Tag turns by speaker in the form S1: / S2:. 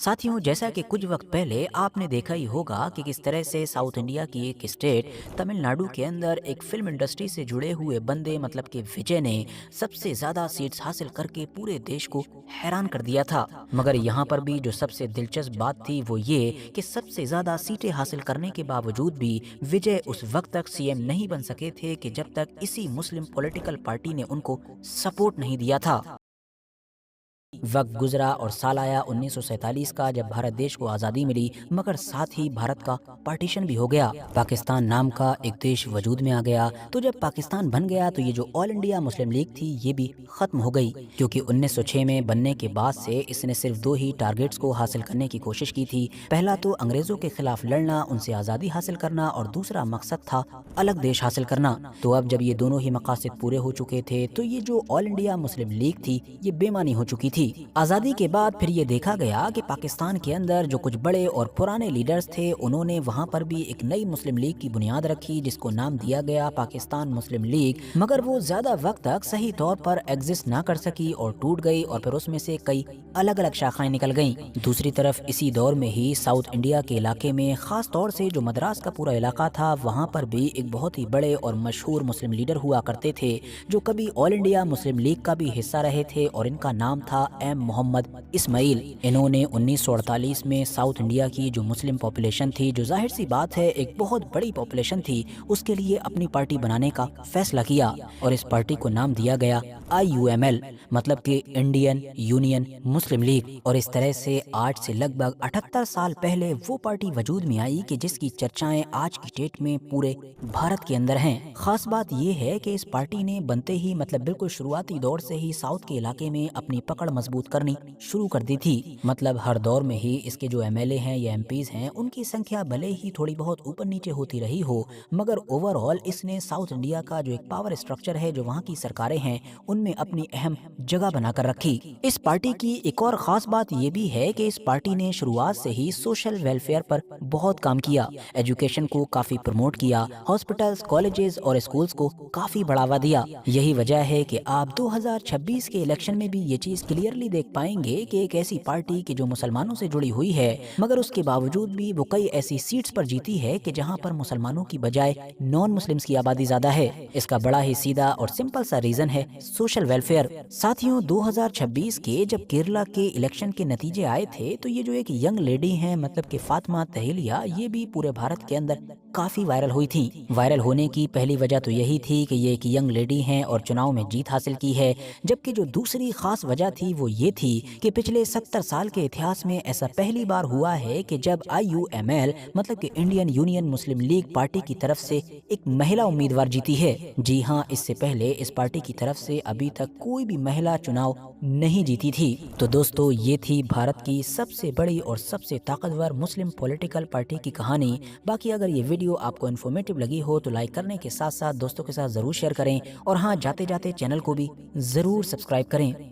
S1: साथियों, जैसा कि कुछ वक्त पहले आपने देखा ही होगा कि किस तरह से साउथ इंडिया की एक स्टेट तमिलनाडु के अंदर एक फिल्म इंडस्ट्री से जुड़े हुए बंदे मतलब कि विजय ने सबसे ज़्यादा सीट्स हासिल करके पूरे देश को हैरान कर दिया था। मगर यहाँ पर भी जो सबसे दिलचस्प बात थी वो ये कि सबसे ज़्यादा सीटें हासिल करने के बावजूद भी विजय उस वक्त तक सीएम नहीं बन सके थे कि जब तक इसी मुस्लिम पॉलिटिकल पार्टी ने उनको सपोर्ट नहीं दिया था। वक्त गुजरा और साल आया 1947 का, जब भारत देश को आज़ादी मिली, मगर साथ ही भारत का पार्टीशन भी हो गया। पाकिस्तान नाम का एक देश वजूद में आ गया। तो जब पाकिस्तान बन गया तो ये जो ऑल इंडिया मुस्लिम लीग थी ये भी ख़त्म हो गई, क्योंकि 1906 में बनने के बाद से इसने सिर्फ दो ही टारगेट्स को हासिल करने की कोशिश की थी। पहला तो अंग्रेज़ों के खिलाफ लड़ना, उनसे आज़ादी हासिल करना, और दूसरा मकसद था अलग देश हासिल करना। तो अब जब ये दोनों ही मकासद पूरे हो चुके थे तो ये जो ऑल इंडिया मुस्लिम लीग थी ये बेमानी हो चुकी थी। आज़ादी के बाद फिर ये देखा गया कि पाकिस्तान के अंदर जो कुछ बड़े और पुराने लीडर्स थे उन्होंने वहाँ पर भी एक नई मुस्लिम लीग की बुनियाद रखी, जिसको नाम दिया गया पाकिस्तान मुस्लिम लीग। मगर वो ज़्यादा वक्त तक सही तौर पर एग्जिस्ट ना कर सकी और टूट गई, और फिर उसमें से कई अलग अलग शाखाएं निकल गईं। दूसरी तरफ इसी दौर में ही साउथ इंडिया के इलाके में, ख़ास तौर से जो मद्रास का पूरा इलाका था, वहाँ पर भी एक बहुत ही बड़े और मशहूर मुस्लिम लीडर हुआ करते थे जो कभी ऑल इंडिया मुस्लिम लीग का भी हिस्सा रहे थे, और इनका नाम था एम मोहम्मद इस्माइल। इन्होंने 1948 में साउथ इंडिया की जो मुस्लिम पॉपुलेशन थी, जो जाहिर सी बात है एक बहुत बड़ी पॉपुलेशन थी, उसके लिए अपनी पार्टी बनाने का फैसला किया, और इस पार्टी को नाम दिया गया IUML, मतलब कि इंडियन यूनियन मुस्लिम लीग। और इस तरह से आज से लगभग 78 साल पहले वो पार्टी वजूद में आई कि जिसकी चर्चाएं आज की डेट में पूरे भारत के अंदर हैं। खास बात यह है कि इस पार्टी ने बनते ही मतलब बिल्कुल शुरुआती दौर से ही साउथ के इलाके में अपनी पकड़ मजबूत करनी शुरू कर दी थी। मतलब हर दौर में ही इसके जो MLA हैं या MPs हैं, उनकी संख्या भले ही थोड़ी बहुत ऊपर नीचे होती रही हो, मगर ओवरऑल इसने साउथ इंडिया का जो एक पावर स्ट्रक्चर है, जो वहाँ की सरकारें हैं, उनमें अपनी अहम जगह बनाकर रखी। इस पार्टी की एक और खास बात यह भी है कि इस पार्टी ने शुरुआत से ही सोशल वेलफेयर पर बहुत काम किया, एजुकेशन को काफी प्रमोट किया, हॉस्पिटल्स, कॉलेजेस और स्कूल्स को काफी बढ़ावा दिया। यही वजह है कि आप 2026 के इलेक्शन में भी ये चीज क्लियरली देख पाएंगे कि एक ऐसी पार्टी की जो मुसलमानों से जुड़ी हुई है, मगर उसके बावजूद भी वो कई ऐसी सीट्स पर जीती है कि जहां पर मुसलमानों की बजाय नॉन मुस्लिम्स की आबादी ज्यादा है। इसका बड़ा ही सीधा और सिंपल सा रीजन है सोशल वेलफेयर। साथियों, 2026 के जब केरला के इलेक्शन के नतीजे आए थे तो ये जो एक यंग लेडी हैं, मतलब कि फातिमा तहलिया, ये भी पूरे भारत के अंदर काफी वायरल हुई थी। वायरल होने की पहली वजह तो यही थी कि ये एक यंग लेडी हैं और चुनाव में जीत हासिल की है, जबकि जो दूसरी खास वजह थी वो ये थी कि पिछले 70 साल के इतिहास में ऐसा पहली बार हुआ है कि जब IUML, मतलब कि इंडियन यूनियन मुस्लिम लीग पार्टी की तरफ से एक महिला उम्मीदवार जीती है। जी हाँ, इससे पहले इस पार्टी की तरफ से अभी तक कोई भी महिला चुनाव नहीं जीती थी। तो दोस्तों, ये थी भारत की सबसे बड़ी और सबसे ताकतवर मुस्लिम पॉलिटिकल पार्टी की कहानी। बाकी अगर ये वीडियो आपको इन्फॉर्मेटिव लगी हो तो लाइक करने के साथ साथ दोस्तों के साथ जरूर शेयर करें, और हाँ, जाते जाते चैनल को भी जरूर सब्सक्राइब करें।